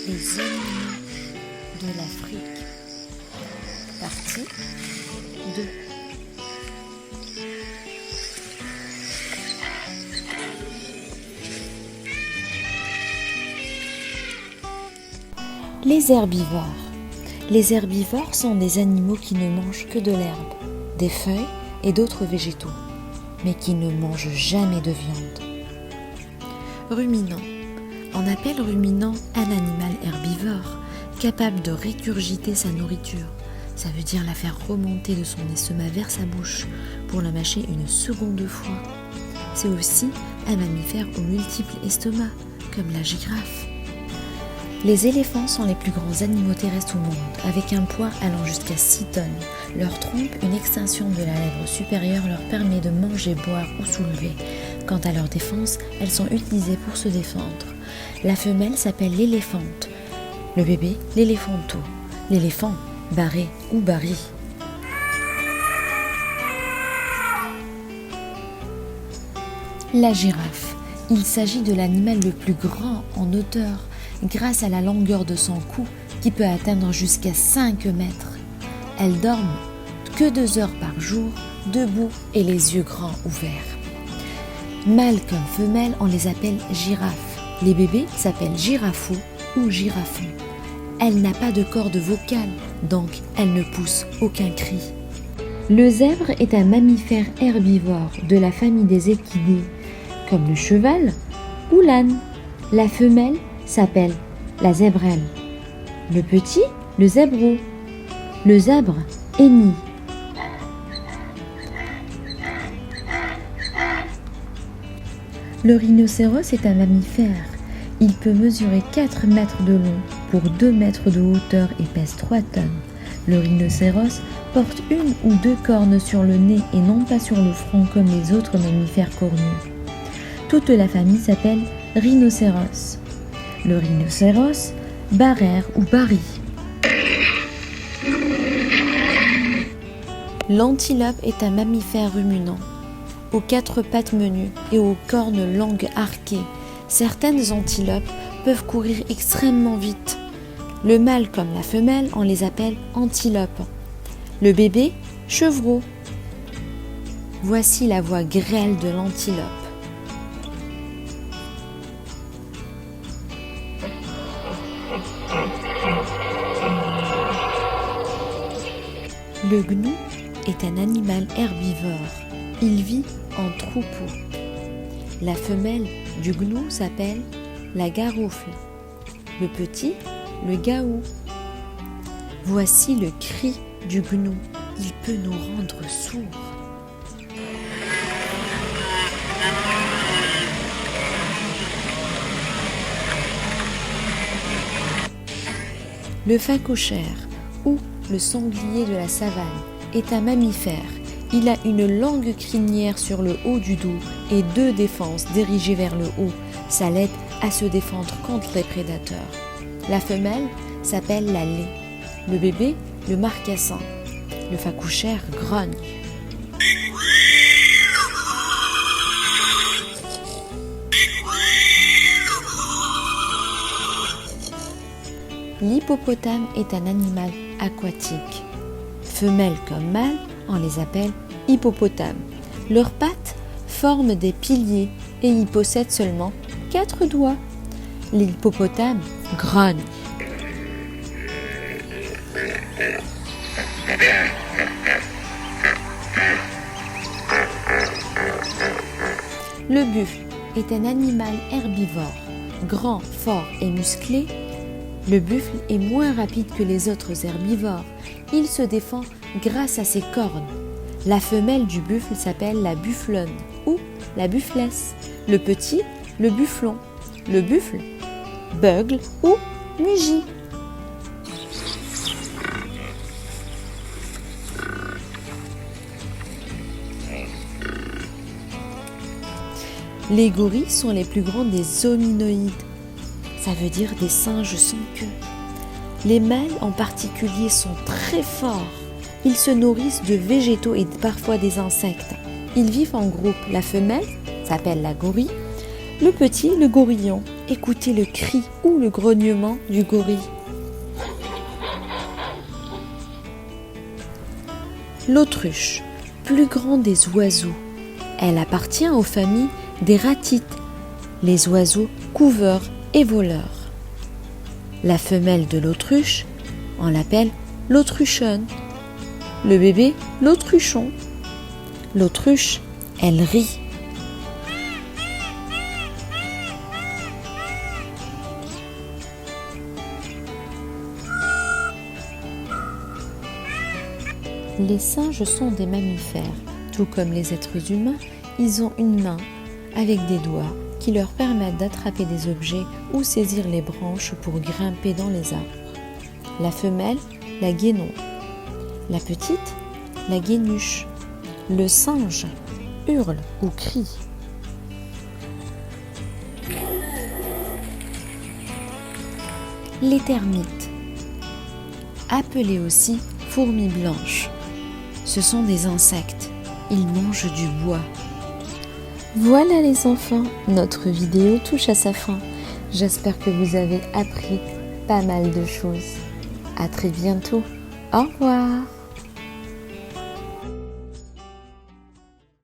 Les animaux de l'Afrique. Partie 2. Les herbivores. Les herbivores sont des animaux qui ne mangent que de l'herbe, des feuilles et d'autres végétaux, mais qui ne mangent jamais de viande. Ruminant. On appelle ruminant un animal herbivore capable de régurgiter sa nourriture. Ça veut dire la faire remonter de son estomac vers sa bouche pour la mâcher une seconde fois. C'est aussi un mammifère aux multiples estomacs, comme la girafe. Les éléphants sont les plus grands animaux terrestres au monde, avec un poids allant jusqu'à 6 tonnes. Leur trompe, une extension de la lèvre supérieure, leur permet de manger, boire ou soulever. Quant à leur défense, elles sont utilisées pour se défendre. La femelle s'appelle l'éléphante, le bébé l'éléphanto, l'éléphant barré ou barry. La girafe. Il s'agit de l'animal le plus grand en hauteur, grâce à la longueur de son cou qui peut atteindre jusqu'à 5 mètres. Elles dorment que 2 heures par jour, debout et les yeux grands ouverts. Mâles comme femelles, on les appelle girafes. Les bébés s'appellent girafos ou girafons. Elle n'a pas de corde vocale, donc elle ne pousse aucun cri. Le zèbre est un mammifère herbivore de la famille des équidés, comme le cheval ou l'âne. La femelle s'appelle la zèbrelle. Le petit, le zèbreau. Le zèbre, hénie. Le rhinocéros est un mammifère. Il peut mesurer 4 mètres de long pour 2 mètres de hauteur et pèse 3 tonnes. Le rhinocéros porte 1 ou 2 cornes sur le nez et non pas sur le front comme les autres mammifères cornus. Toute la famille s'appelle rhinocéros. Le rhinocéros, barère ou barry. L'antilope est un mammifère ruminant, aux 4 pattes menues et aux cornes longues arquées. Certaines antilopes peuvent courir extrêmement vite. Le mâle comme la femelle, on les appelle antilopes. Le bébé, chevreau. Voici la voix grêle de l'antilope. Le gnou est un animal herbivore. Il vit en troupeau. La femelle du gnou s'appelle la garoufle. Le petit, le gaou. Voici le cri du gnou. Il peut nous rendre sourds. Le phacochère, ou le sanglier de la savane, est un mammifère. Il a une longue crinière sur le haut du dos et 2 défenses dirigées vers le haut. Ça l'aide à se défendre contre les prédateurs. La femelle s'appelle la laie. Le bébé, le marcassin. Le phacochère grogne. L'hippopotame est un animal aquatique. Femelles comme mâles, on les appelle hippopotames. Leurs pattes forment des piliers et ils possèdent seulement 4 doigts. L'hippopotame grogne. Le buffle est un animal herbivore, grand, fort et musclé. Le buffle est moins rapide que les autres herbivores. Il se défend grâce à ses cornes. La femelle du buffle s'appelle la bufflonne ou la bufflesse. Le petit, le bufflon. Le buffle, bugle ou mugit. Les gorilles sont les plus grands des hominoïdes. Ça veut dire des singes sans queue. Les mâles en particulier sont très forts. Ils se nourrissent de végétaux et parfois des insectes. Ils vivent en groupe. La femelle s'appelle la gorille, le petit le gorillon écoutez le cri ou le grognement du gorille. L'autruche, plus grande des oiseaux. Elle appartient aux familles des ratites, les oiseaux couveurs et voleurs. La femelle de l'autruche, on l'appelle l'autruchonne. Le bébé, l'autruchon. L'autruche, elle rit. Les singes sont des mammifères. Tout comme les êtres humains, ils ont une main avec des doigts qui leur permettent d'attraper des objets ou saisir les branches pour grimper dans les arbres. La femelle, la guénon. La petite, la guénuche. Le singe hurle ou crie. Les termites, appelées aussi fourmis blanches. Ce sont des insectes. Ils mangent du bois. Voilà les enfants, notre vidéo touche à sa fin. J'espère que vous avez appris pas mal de choses. À très bientôt. Au revoir.